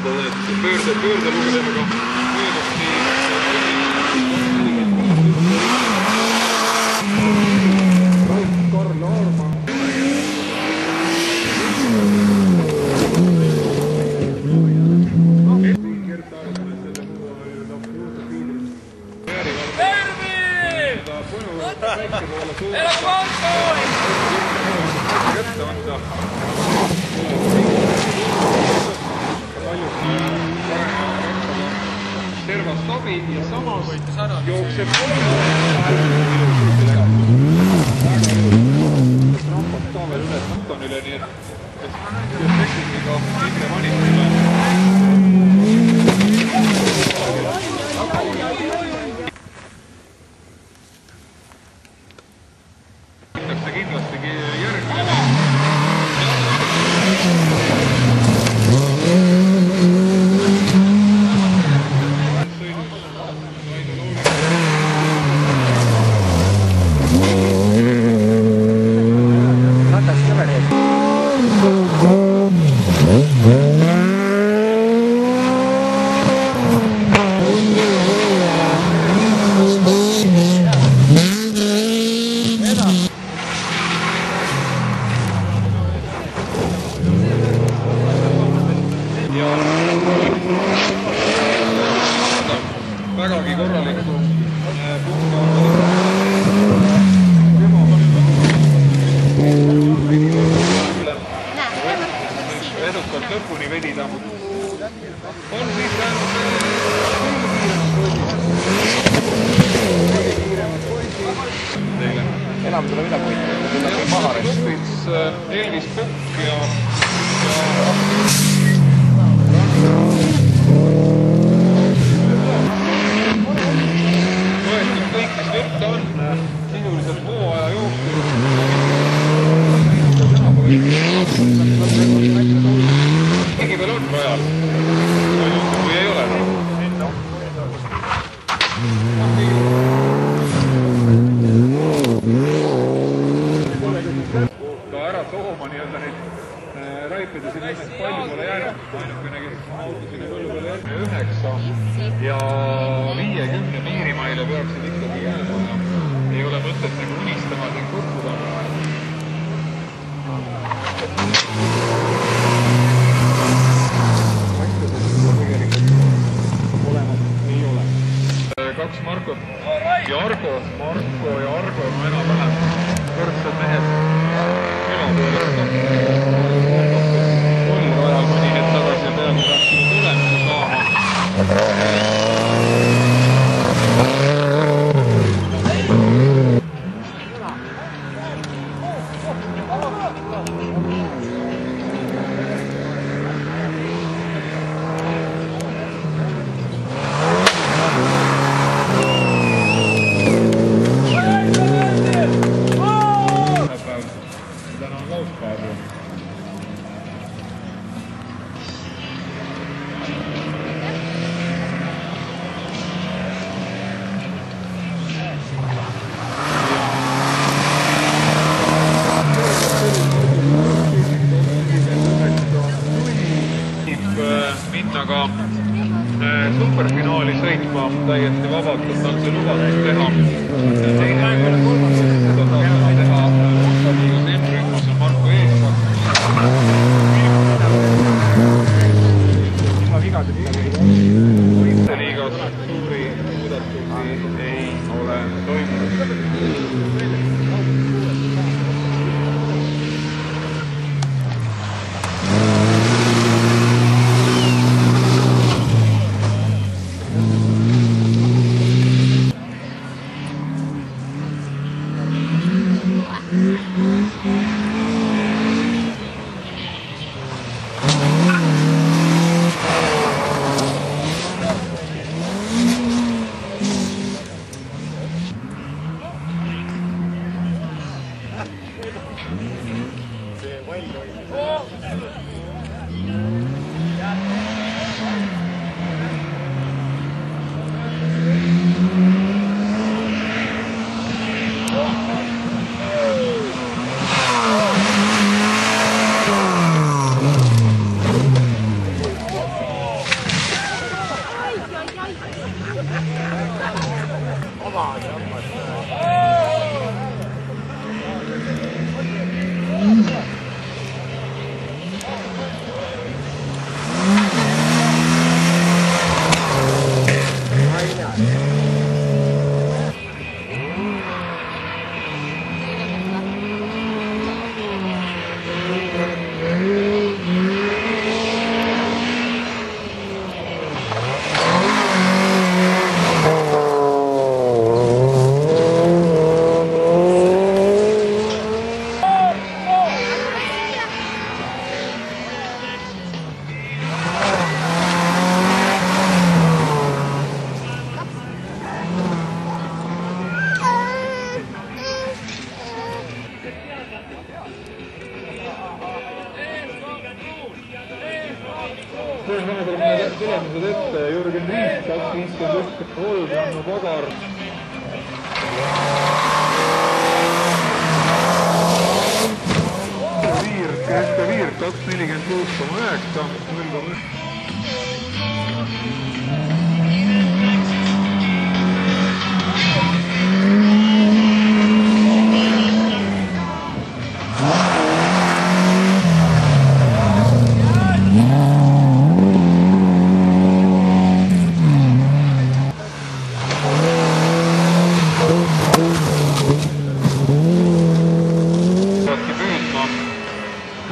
vabandan, et pöördelugedega möödus Karl Aarma. Tervast abid ja samas jookseb rampad ka veel üle Antonile, nii et tekstiga ikka valikule. Kindlasti järgmine. Vägagi korraliku edukalt lõpuni vedida. On siis teile. Enam tuleb midagi võita. Elvis Pukk ja sisuliselt hooaja jooksul keegi veel on rajal või ei ole ka ära tooma nii-öelda neid raipida siin lihtsalt palju pole jäänud, ainukene kes auto sinna põllu peale järgmine 9 ja 50 piirimaile peaksid ikkagi jääma ja ei ole mõtet nagu unistama siin kukkuda. Olemas ei ole. 2 Markot ja Argo. Marko ja Argo on enam-vähem võrdsed mehed. Oli rajal mõni hetk tagasi ja peaaegu peaks seda tulemuse saama. Minna ka superfinaali sõitma täiesti vabalt, on see lubatud teha. Teine seda saab teha Liigas M-rühmas on Marko Eespak. Liigas suuri muudatusi ei ole toimunud. saame tulemused ette. Jürgen Riis 2.51.3, Janno Padar. Kriste Viir 2.46.9, 0.1.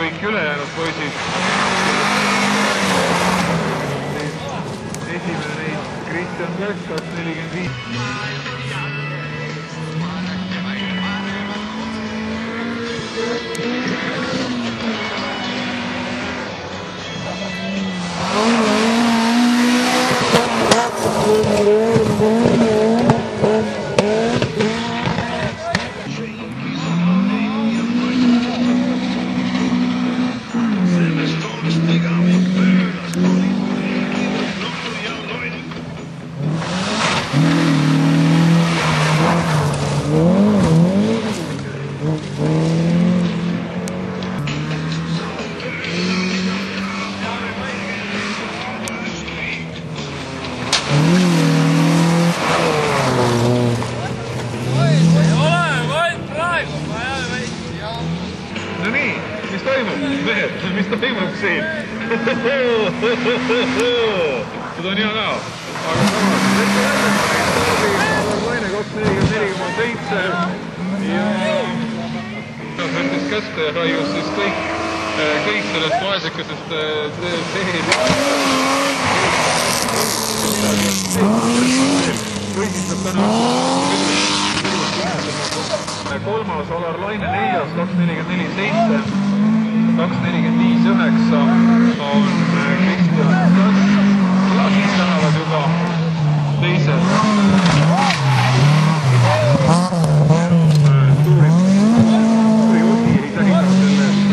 Kõik ülejäänud poisid. Esimene neist Kristjan Käsk 2.45. No nii, mis toimub? Mehed, mis toimub siin? Seda on hea näha. Aga samas, ette jälle Laine 2.44.7 ja võttis kätte ja raius siis kõik sellest vaesekesest võisistab täna kolmas Alar Laine 4. 2.44.7, 2.45.9 on Kristjan Käsk ja siis lähevad juba teised tuuri osi ei tähida sellest